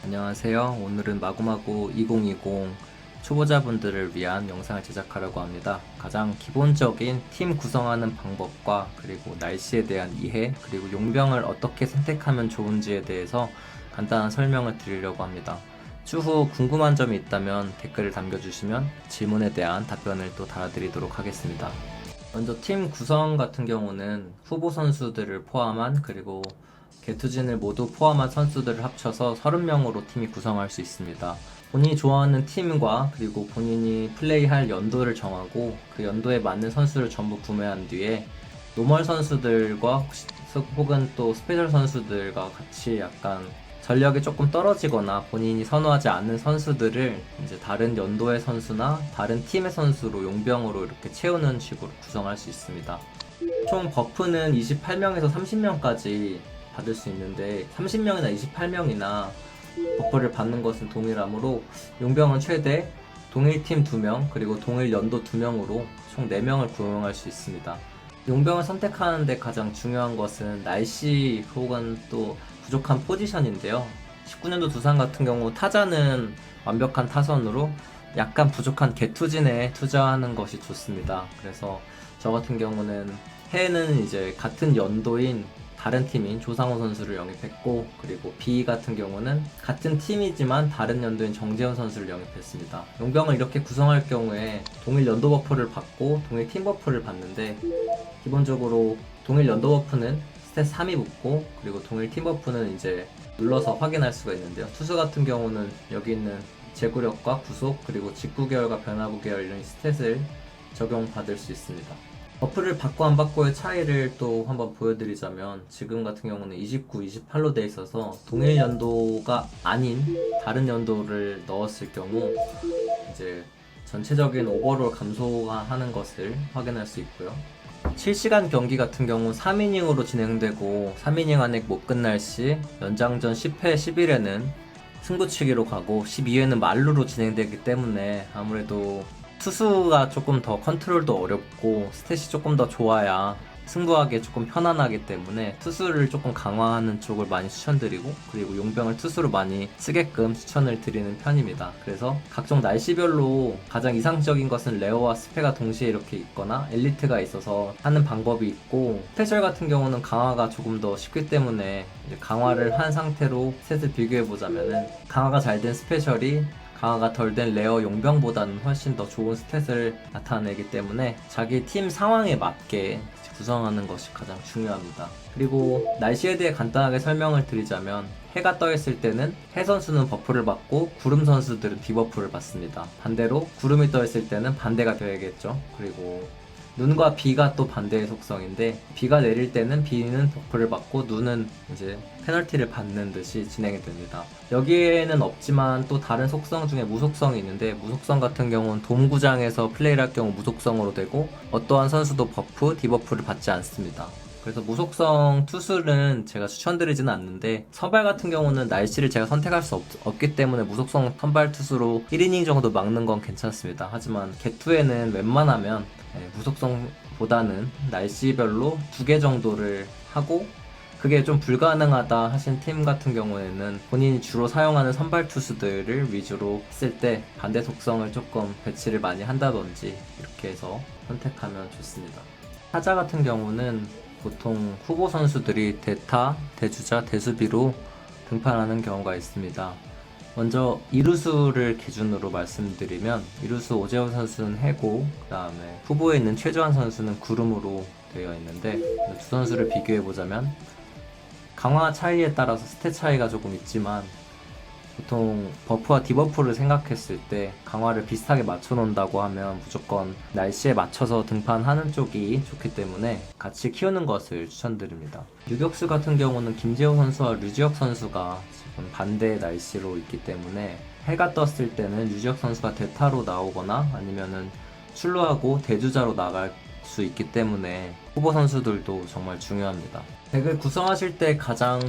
안녕하세요. 오늘은 마구마구 2020 초보자분들을 위한 영상을 제작하려고 합니다. 가장 기본적인 팀 구성하는 방법과 그리고 날씨에 대한 이해, 그리고 용병을 어떻게 선택하면 좋은지에 대해서 간단한 설명을 드리려고 합니다. 추후 궁금한 점이 있다면 댓글을 남겨주시면 질문에 대한 답변을 또 달아드리도록 하겠습니다. 먼저 팀 구성 같은 경우는 후보 선수들을 포함한 그리고 개투진을 모두 포함한 선수들을 합쳐서 30명으로 팀이 구성할 수 있습니다. 본인이 좋아하는 팀과 그리고 본인이 플레이할 연도를 정하고 그 연도에 맞는 선수를 전부 구매한 뒤에 노멀 선수들과 혹은 또 스페셜 선수들과 같이 약간 전력이 조금 떨어지거나 본인이 선호하지 않는 선수들을 이제 다른 연도의 선수나 다른 팀의 선수로 용병으로 이렇게 채우는 식으로 구성할 수 있습니다. 총 버프는 28명에서 30명까지 받을 수 있는데 30명이나 28명이나 버프를 받는 것은 동일하므로 용병은 최대 동일 팀 2명 그리고 동일 연도 2명으로 총 4명을 구성할 수 있습니다. 용병을 선택하는데 가장 중요한 것은 날씨 혹은 또 부족한 포지션인데요. 19년도 두산 같은 경우 타자는 완벽한 타선으로 약간 부족한 개투진에 투자하는 것이 좋습니다. 그래서 저 같은 경우는 해는 이제 같은 연도인 다른 팀인 조상우 선수를 영입했고, 그리고 B 같은 경우는 같은 팀이지만 다른 연도인 정재훈 선수를 영입했습니다. 용병을 이렇게 구성할 경우에 동일 연도 버프를 받고 동일 팀 버프를 받는데, 기본적으로 동일 연도 버프는 스탯 3이 붙고, 그리고 동일 팀 버프는 이제 눌러서 확인할 수가 있는데요. 투수 같은 경우는 여기 있는 제구력과 구속, 그리고 직구 계열과 변화구 계열 이런 스탯을 적용받을 수 있습니다. 버프를 받고 안 받고의 차이를 또 한번 보여드리자면, 지금 같은 경우는 29, 28로 돼 있어서 동일 연도가 아닌 다른 연도를 넣었을 경우 이제 전체적인 오버롤 감소하는 것을 확인할 수 있고요. 실시간 경기 같은 경우 3이닝으로 진행되고 3이닝 안에 못 끝날 시 연장전 10회, 11회는 승부치기로 가고 12회는 만루로 진행되기 때문에 아무래도 투수가 조금 더 컨트롤도 어렵고 스탯이 조금 더 좋아야 승부하기 조금 편안하기 때문에 투수를 조금 강화하는 쪽을 많이 추천드리고, 그리고 용병을 투수로 많이 쓰게끔 추천을 드리는 편입니다. 그래서 각종 날씨별로 가장 이상적인 것은 레어와 스페가 동시에 이렇게 있거나 엘리트가 있어서 하는 방법이 있고, 스페셜 같은 경우는 강화가 조금 더 쉽기 때문에 강화를 한 상태로 셋을 비교해보자면은 강화가 잘 된 스페셜이 강화가 덜 된 레어 용병보다는 훨씬 더 좋은 스탯을 나타내기 때문에 자기 팀 상황에 맞게 구성하는 것이 가장 중요합니다. 그리고 날씨에 대해 간단하게 설명을 드리자면, 해가 떠 있을 때는 해 선수는 버프를 받고 구름 선수들은 디버프를 받습니다. 반대로 구름이 떠 있을 때는 반대가 되어야겠죠. 그리고 눈과 비가 또 반대의 속성인데, 비가 내릴 때는 비는 버프를 받고 눈은 이제 페널티를 받는 듯이 진행이 됩니다. 여기에는 없지만 또 다른 속성 중에 무속성이 있는데, 무속성 같은 경우는 돔구장에서 플레이를 할 경우 무속성으로 되고 어떠한 선수도 버프, 디버프를 받지 않습니다. 그래서 무속성 투수는 제가 추천드리지는 않는데, 선발 같은 경우는 날씨를 제가 선택할 수 없기 때문에 무속성 선발 투수로 1이닝 정도 막는 건 괜찮습니다. 하지만 개투에는 웬만하면 무속성보다는 날씨별로 2개 정도를 하고, 그게 좀 불가능하다 하신 팀 같은 경우에는 본인이 주로 사용하는 선발 투수들을 위주로 했을 때 반대 속성을 조금 배치를 많이 한다든지 이렇게 해서 선택하면 좋습니다. 타자 같은 경우는 보통 후보 선수들이 대타, 대주자, 대수비로 등판하는 경우가 있습니다. 먼저 이루수를 기준으로 말씀드리면, 이루수 오재훈 선수는 해고, 그 다음에 후보에 있는 최주환 선수는 구름으로 되어 있는데, 두 선수를 비교해보자면 강화 차이에 따라서 스탯 차이가 조금 있지만, 보통 버프와 디버프를 생각했을 때 강화를 비슷하게 맞춰 놓는다고 하면 무조건 날씨에 맞춰서 등판하는 쪽이 좋기 때문에 같이 키우는 것을 추천드립니다. 유격수 같은 경우는 김재호 선수와 류지혁 선수가 지금 반대의 날씨로 있기 때문에, 해가 떴을 때는 류지혁 선수가 대타로 나오거나 아니면은 출루하고 대주자로 나갈 수 있기 때문에 후보 선수들도 정말 중요합니다. 덱을 구성하실 때 가장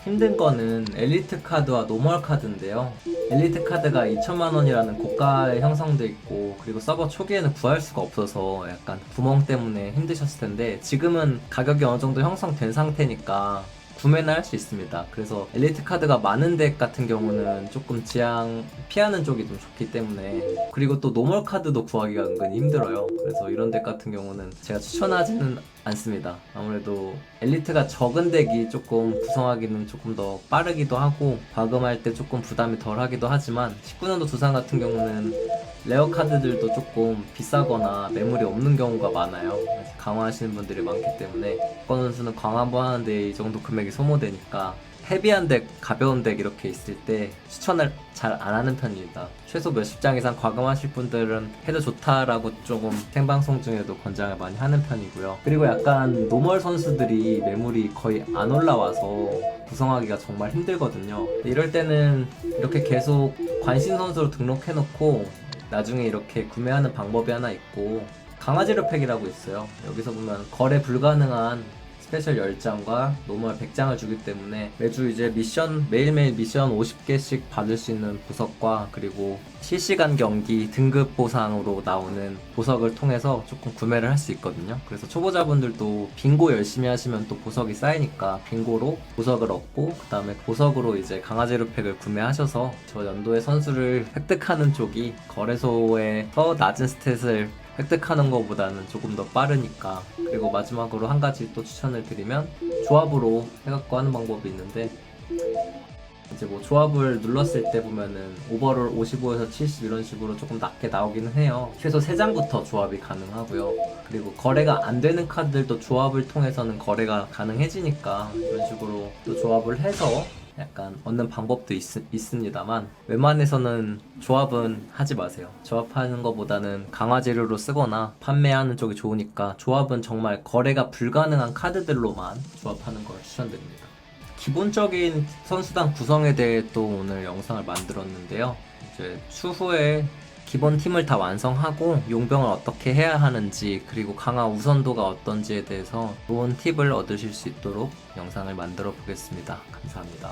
힘든 거는 엘리트 카드와 노멀 카드인데요. 엘리트 카드가 2천만원이라는 고가에 형성돼 있고, 그리고 서버 초기에는 구할 수가 없어서 약간 구멍 때문에 힘드셨을 텐데, 지금은 가격이 어느 정도 형성된 상태니까 구매는 할 수 있습니다. 그래서 엘리트 카드가 많은 덱 같은 경우는 조금 피하는 쪽이 좀 좋기 때문에, 그리고 또 노멀 카드도 구하기가 은근히 힘들어요. 그래서 이런 덱 같은 경우는 제가 추천하지는 않습니다. 아무래도 엘리트가 적은 덱이 조금 구성하기는 조금 더 빠르기도 하고 과금할 때 조금 부담이 덜 하기도 하지만, 19년도 두산 같은 경우는 레어 카드들도 조금 비싸거나 매물이 없는 경우가 많아요. 강화하시는 분들이 많기 때문에 박건 선수는 강화 한번 하는데 이 정도 금액이 소모되니까 헤비한 덱, 가벼운 덱 이렇게 있을 때 추천을 잘 안 하는 편입니다. 최소 몇십 장 이상 과금하실 분들은 해도 좋다라고 조금 생방송 중에도 권장을 많이 하는 편이고요. 그리고 약간 노멀 선수들이 매물이 거의 안 올라와서 구성하기가 정말 힘들거든요. 이럴 때는 이렇게 계속 관심 선수로 등록해놓고 나중에 이렇게 구매하는 방법이 하나 있고, 강화지료 팩이라고 있어요. 여기서 보면 거래 불가능한 스페셜 10장과 노멀 100장을 주기 때문에 매주 이제 매일매일 미션 50개씩 받을 수 있는 보석과, 그리고 실시간 경기 등급 보상으로 나오는 보석을 통해서 조금 구매를 할 수 있거든요. 그래서 초보자분들도 빙고 열심히 하시면 또 보석이 쌓이니까 빙고로 보석을 얻고, 그 다음에 보석으로 이제 강화제로 팩을 구매하셔서 저 연도의 선수를 획득하는 쪽이 거래소에서 낮은 스탯을 획득하는 것보다는 조금 더 빠르니까. 그리고 마지막으로 한 가지 또 추천을 드리면, 조합으로 해갖고 하는 방법이 있는데, 이제 뭐 조합을 눌렀을 때 보면은 오버롤 55에서 70 이런 식으로 조금 낮게 나오기는 해요. 최소 3장부터 조합이 가능하고요. 그리고 거래가 안 되는 카드들도 조합을 통해서는 거래가 가능해지니까 이런 식으로 또 조합을 해서 약간 얻는 방법도 있습니다만, 웬만해서는 조합은 하지 마세요. 조합하는 것보다는 강화 재료로 쓰거나 판매하는 쪽이 좋으니까 조합은 정말 거래가 불가능한 카드들로만 조합하는 걸 추천드립니다. 기본적인 선수단 구성에 대해 또 오늘 영상을 만들었는데요. 이제 추후에 기본 팀을 다 완성하고 용병을 어떻게 해야 하는지, 그리고 강화 우선도가 어떤지에 대해서 좋은 팁을 얻으실 수 있도록 영상을 만들어 보겠습니다. 감사합니다.